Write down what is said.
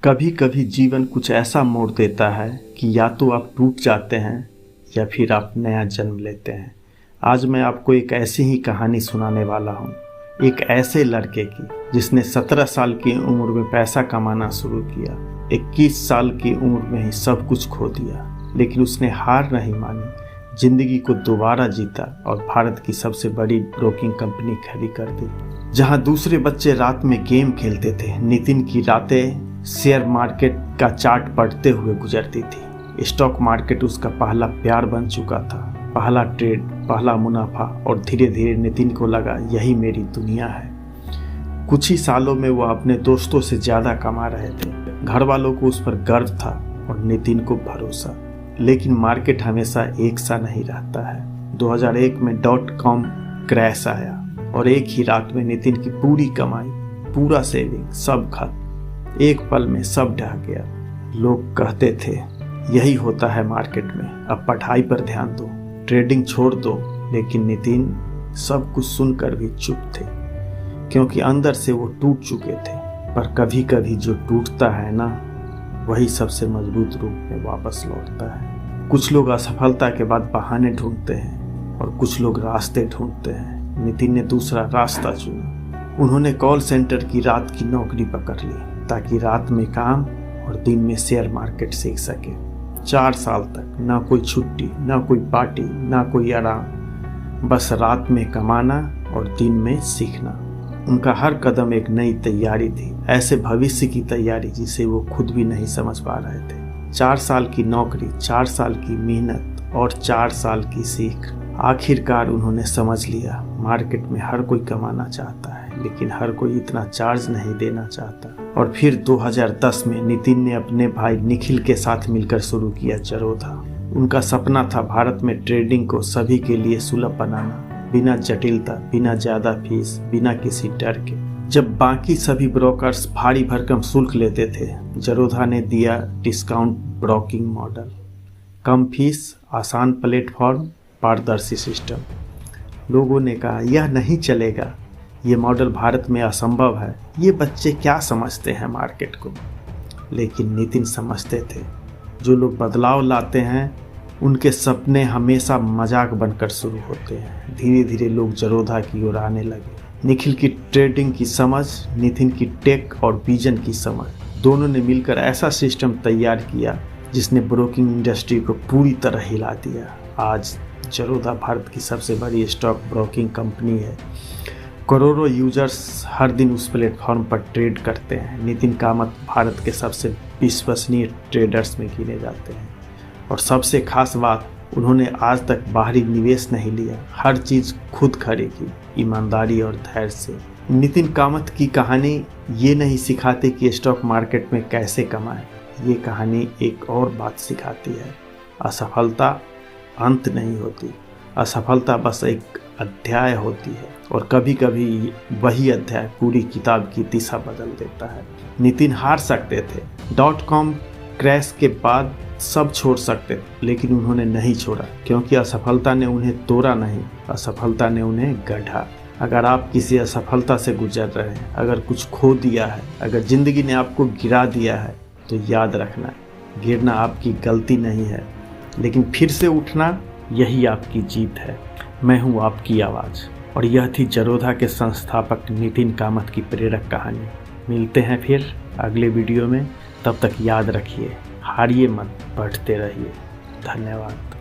कभी कभी जीवन कुछ ऐसा मोड़ देता है कि या तो आप टूट जाते हैं या फिर आप नया जन्म लेते हैं। आज मैं आपको एक ऐसी ही कहानी सुनाने वाला हूँ, एक ऐसे लड़के की जिसने 17 साल की उम्र में पैसा कमाना शुरू किया। 21 साल की उम्र में ही सब कुछ खो दिया, लेकिन उसने हार नहीं मानी, जिंदगी को दोबारा जीता और भारत की सबसे बड़ी ब्रोकिंग कंपनी खड़ी कर दी। जहां दूसरे बच्चे रात में गेम खेलते थे, नितिन की रातें शेयर मार्केट का चार्ट पढ़ते हुए गुजरती थी। स्टॉक मार्केट उसका पहला प्यार बन चुका था, पहला ट्रेड, पहला मुनाफा, और धीरे धीरे नितिन को लगा यही मेरी दुनिया है। कुछ ही सालों में वह अपने दोस्तों से ज्यादा कमा रहे थे। घर वालों को उस पर गर्व था और नितिन को भरोसा। लेकिन मार्केट हमेशा एक सा नहीं रहता है। 2001 में .com क्रैश आया और एक ही रात में नितिन की पूरी कमाई, पूरा सेविंग सब खत्म। एक पल में सब ढह गया। लोग कहते थे यही होता है मार्केट में, अब पढ़ाई पर ध्यान दो, ट्रेडिंग छोड़ दो। लेकिन नितिन सब कुछ सुनकर भी चुप थे, क्योंकि अंदर से वो टूट चुके थे। पर कभी कभी जो टूटता है ना, वही सबसे मजबूत रूप में वापस लौटता है। कुछ लोग असफलता के बाद बहाने ढूंढते हैं और कुछ लोग रास्ते ढूंढते हैं। नितिन ने दूसरा रास्ता चुना। उन्होंने कॉल सेंटर की रात की नौकरी पकड़ ली, ताकि रात में काम और दिन में शेयर मार्केट सीख सके। 4 साल तक ना कोई छुट्टी, ना कोई पार्टी, ना कोई आराम, बस रात में कमाना और दिन में सीखना। उनका हर कदम एक नई तैयारी थी, ऐसे भविष्य की तैयारी जिसे वो खुद भी नहीं समझ पा रहे थे। 4 साल की नौकरी, 4 साल की मेहनत और 4 साल की सीख। आखिरकार उन्होंने समझ लिया, मार्केट में हर कोई कमाना चाहता है, लेकिन हर कोई इतना चार्ज नहीं देना चाहता। और फिर 2010 में नितिन ने अपने भाई निखिल के साथ मिलकर शुरू किया जरोधा। उनका सपना था भारत में ट्रेडिंग को सभी के लिए सुलभ बनाना, बिना जटिलता, बिना ज्यादा फीस, बिना किसी डर के। जब बाकी सभी ब्रोकर्स भारी भरकम शुल्क लेते थे, जरोधा ने दिया डिस्काउंट ब्रोकिंग मॉडल। कम फीस, आसान प्लेटफॉर्म, पारदर्शी सिस्टम। लोगों ने कहा यह नहीं चलेगा, ये मॉडल भारत में असंभव है, ये बच्चे क्या समझते हैं मार्केट को। लेकिन नितिन समझते थे, जो लोग बदलाव लाते हैं उनके सपने हमेशा मजाक बनकर शुरू होते हैं। धीरे धीरे लोग जरोधा की ओर आने लगे। निखिल की ट्रेडिंग की समझ, नितिन की टेक और विजन की समझ, दोनों ने मिलकर ऐसा सिस्टम तैयार किया जिसने ब्रोकिंग इंडस्ट्री को पूरी तरह हिला दिया। आज जरोधा भारत की सबसे बड़ी स्टॉक ब्रोकिंग कंपनी है। करोड़ों यूजर्स हर दिन उस प्लेटफॉर्म पर ट्रेड करते हैं। नितिन कामत भारत के सबसे विश्वसनीय ट्रेडर्स में गिने जाते हैं। और सबसे खास बात, उन्होंने आज तक बाहरी निवेश नहीं लिया, हर चीज़ खुद खरीदी, ईमानदारी और धैर्य से। नितिन कामत की कहानी ये नहीं सिखाती कि स्टॉक मार्केट में कैसे कमाएं, ये कहानी एक और बात सिखाती है, असफलता अंत नहीं होती, असफलता बस एक अध्याय होती है। और कभी कभी वही अध्याय पूरी किताब की दिशा बदल देता है। नितिन हार सकते थे, .com क्रैश के बाद सब छोड़ सकते थे, लेकिन उन्होंने नहीं छोड़ा, क्योंकि असफलता ने उन्हें तोड़ा नहीं, असफलता ने उन्हें गढ़ा। अगर आप किसी असफलता से गुजर रहे हैं, अगर कुछ खो दिया है, अगर जिंदगी ने आपको गिरा दिया है, तो याद रखना, गिरना आपकी गलती नहीं है, लेकिन फिर से उठना यही आपकी जीत है। मैं हूँ आपकी आवाज़, और यह थी जरोधा के संस्थापक नितिन कामत की प्रेरक कहानी। मिलते हैं फिर अगले वीडियो में, तब तक याद रखिए, हारिए मत, बढ़ते रहिए। धन्यवाद।